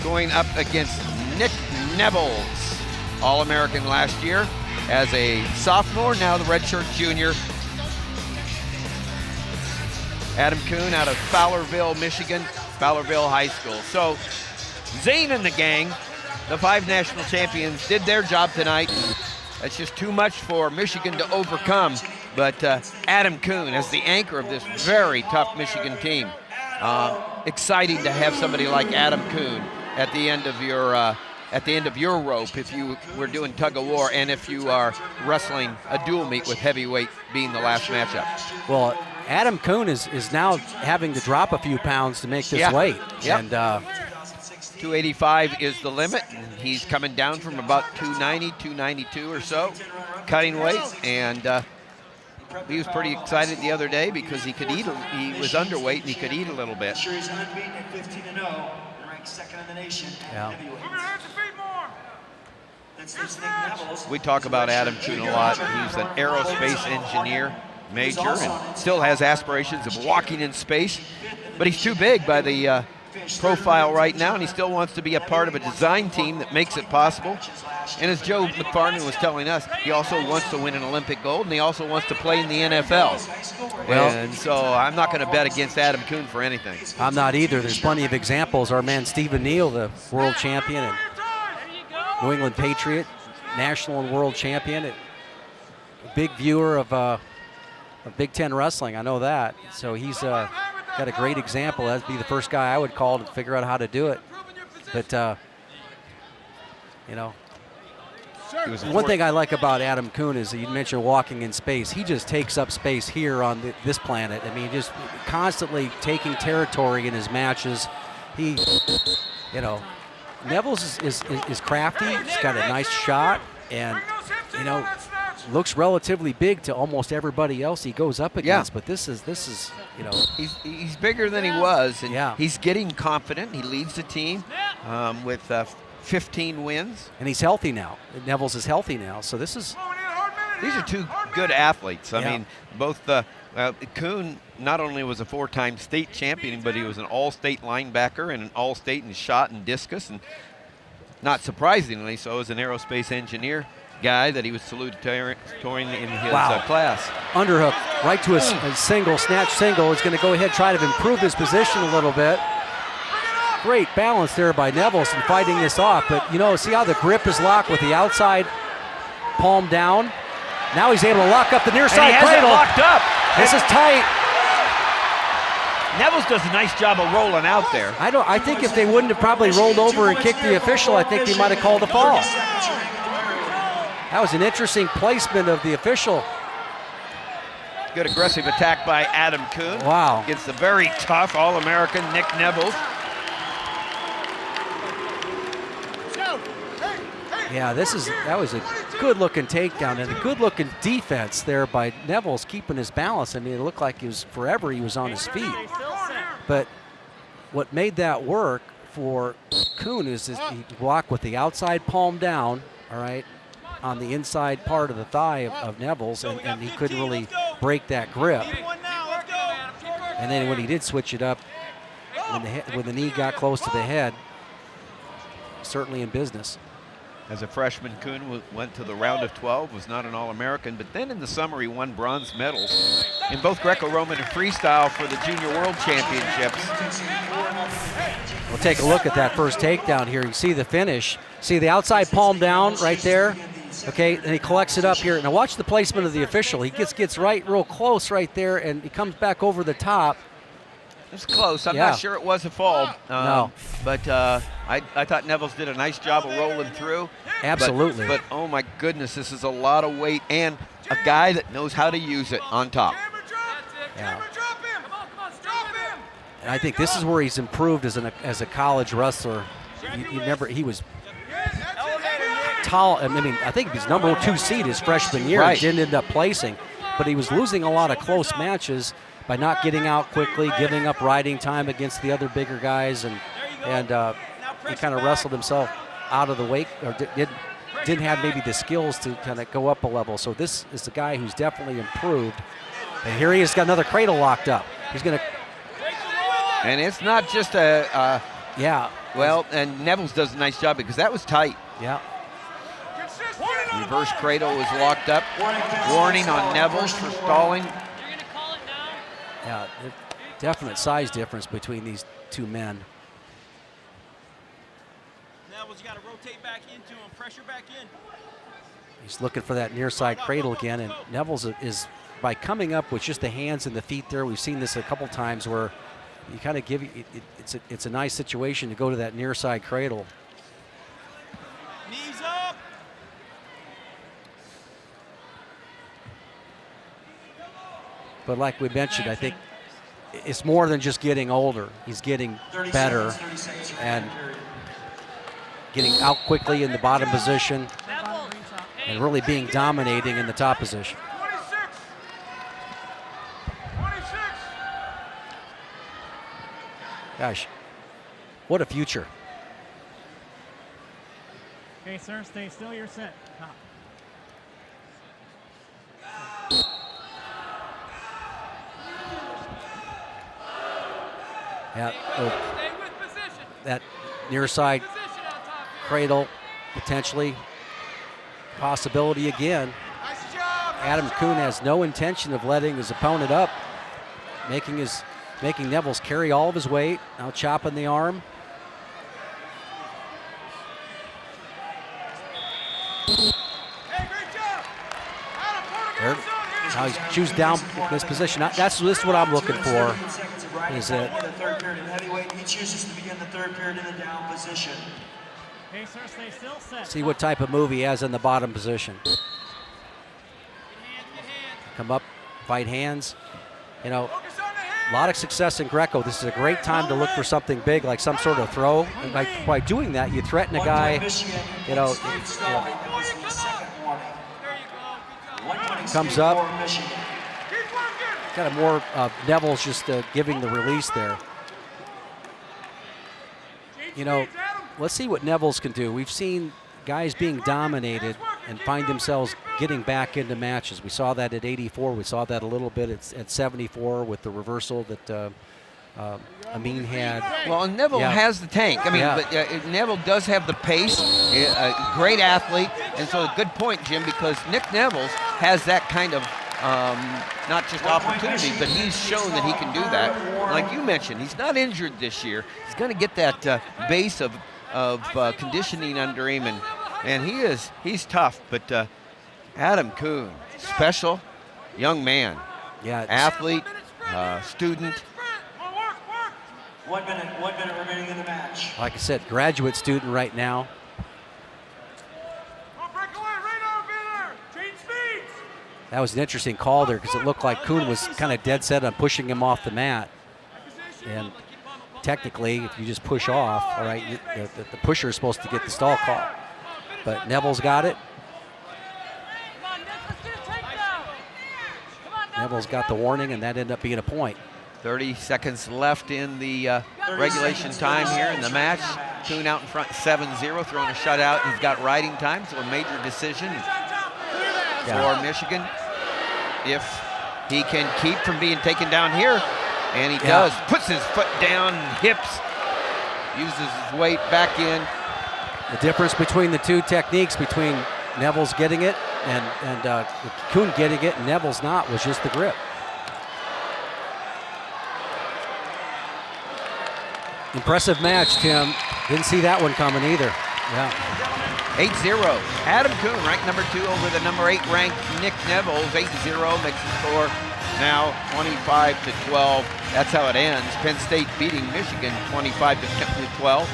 going up against Nick Nevills, All-American last year as a sophomore, now the redshirt junior. Adam Coon out of Fowlerville, Michigan, Fowlerville High School. So Zane and the gang, the 5 national champions, did their job tonight. That's just too much for Michigan to overcome. But Adam Coon as the anchor of this very tough Michigan team. Exciting to have somebody like Adam Coon at the end of your rope if you were doing tug of war and if you are wrestling a dual meet with heavyweight being the last matchup. Well, Adam Coon is now having to drop a few pounds to make this weight. Yep. And 285 is the limit. And he's coming down from about 290, 292 or so, cutting weight. And he was pretty excited the other day because he could eat. He was underweight and he could eat a little bit. Sure, he's unbeaten at 15-0, ranked second in the nation. Yeah. We talk about Adam Coon a lot. He's an aerospace engineer major and still has aspirations of walking in space, but he's too big by the profile right now, and he still wants to be a part of a design team that makes it possible. And as Joe McFarland was telling us, he also wants to win an Olympic gold, and he also wants to play in the NFL. Well, and so I'm not going to bet against Adam Coon for anything. I'm not either. There's plenty of examples. Our man Stephen Neal, the world champion and New England Patriot, national and world champion, a big viewer of Big Ten wrestling. I know that. So he's got a great example. That'd be the first guy I would call to figure out how to do it. But, you know, one thing I like about Adam Coon is that you mentioned walking in space. He just takes up space here on this planet. I mean, just constantly taking territory in his matches. He, you know, Nevills is crafty. He's got a nice shot, and you know, looks relatively big to almost everybody else he goes up against. Yeah. But this is you know, he's bigger than he was, and yeah, he's getting confident. He leads the team with 15 wins, and he's healthy now. Nevills is healthy now, so these are two good athletes. I mean, both Coon not only was a 4-time state champion, but he was an all-state linebacker and an all-state in shot and discus, and not surprisingly so as an aerospace engineer guy that he was salutatorian in his class. Underhook right to a single, snatch single. Is going to go ahead try to improve his position a little bit. Great balance there by Nevills in fighting this off, but you know, see how the grip is locked with the outside palm down? Now he's able to lock up the near side cradle. Locked up. This is tight. Nevills does a nice job of rolling out there. I think if they wouldn't have probably rolled over and kicked the official, I think they might have called a fall. That was an interesting placement of the official. Good aggressive attack by Adam Coon. Wow. Against the very tough All-American Nick Nevills. Yeah, that was a good-looking takedown and a good-looking defense there by Nevills, keeping his balance. I mean, it looked like he was on his feet. But what made that work for Coon is he blocked with the outside palm down, all right, on the inside part of the thigh of Nevills, and he couldn't really break that grip. And then when he did switch it up, when the knee got close to the head, certainly in business. As a freshman, Coon went to the round of 12, was not an All-American, but then in the summer he won bronze medals in both Greco-Roman and freestyle for the Junior World Championships. We'll take a look at that first takedown here. You see the finish. See the outside palm down right there? Okay, and he collects it up here. Now watch the placement of the official. He gets right real close right there, and he comes back over the top. It was close. I'm not sure it was a fall. No. But I thought Nevills did a nice job of rolling through. Absolutely. But oh my goodness, this is a lot of weight and a guy that knows how to use it on top. Yeah. And I think this is where he's improved as a college wrestler. He was tall. I mean, I think he was number 2 seed his freshman year. Right. Didn't end up placing, but he was losing a lot of close matches by not getting out quickly, giving up riding time against the other bigger guys, and he kind of wrestled himself out of the weight, or didn't have maybe the skills to kind of go up a level. So this is the guy who's definitely improved. And here he has got another cradle locked up. He's going to. And it's not just a Well, and Nevills does a nice job because that was tight. Yeah. Reverse cradle was locked up. Warning on Nevills for stalling. Yeah, definite size difference between these two men. Nevills, you got to rotate back into him, pressure back in. He's looking for that near side cradle again, and Nevills is, by coming up with just the hands and the feet there, we've seen this a couple times where you kind of give, it's a nice situation to go to that near side cradle. Knees up. But like we mentioned, I think it's more than just getting older. He's getting better and getting out quickly in the bottom position and really being dominating in the top position. Gosh, what a future. Okay, sir, stay still, you're set. Top. Yeah, that near side cradle, potentially, possibility again. Adam Coon has no intention of letting his opponent up, making Nevills carry all of his weight, now chopping the arm. There, now he's choosing down this position. This is what I'm looking for. Is that the third period in heavyweight, he chooses to begin the third period in the down position. Okay, sir, stay still, set. see what type of move he has in the bottom position. Come up, fight hands. You know, a lot of success in Greco. This is a great time to look for something big, like some sort of throw. And by doing that, you threaten a guy. You know, comes up. Kind of more Nevills just giving the release there. You know, let's see what Nevills can do. We've seen guys being dominated and find themselves getting back into matches. We saw that at 84. We saw that a little bit at 74 with the reversal that Amin had. Well, and Nevill has the tank. I mean, but Nevill does have the pace, a great athlete, and so a good point, Jim, because Nick Nevills has that kind of not just opportunity, but he's shown that he can do that. Like you mentioned, he's not injured this year. He's going to get that base of conditioning under him, and he's tough. But Adam Coon, special young man, athlete, student. 1 minute remaining in the match. Like I said, graduate student right now. That was an interesting call there because it looked like Coon was kind of dead set on pushing him off the mat. And technically, if you just push off, all right, the pusher is supposed to get the stall call. But Neville's got it. Neville's got the warning, and that ended up being a point. 30 seconds left in the regulation time here in the match. Coon out in front 7-0, throwing a shutout. He's got riding time, so a major decision for Michigan. If he can keep from being taken down here, and he does, puts his foot down, hips, uses his weight back in. The difference between the two techniques, between Nevills getting it and Coon getting it and Nevills not, was just the grip. Impressive match, Tim. Didn't see that one coming either. 8-0. Adam Coon ranked number 2 over the number 8 ranked Nick Nevills. 8-0 makes the score now 25-12. That's how it ends. Penn State beating Michigan 25-12.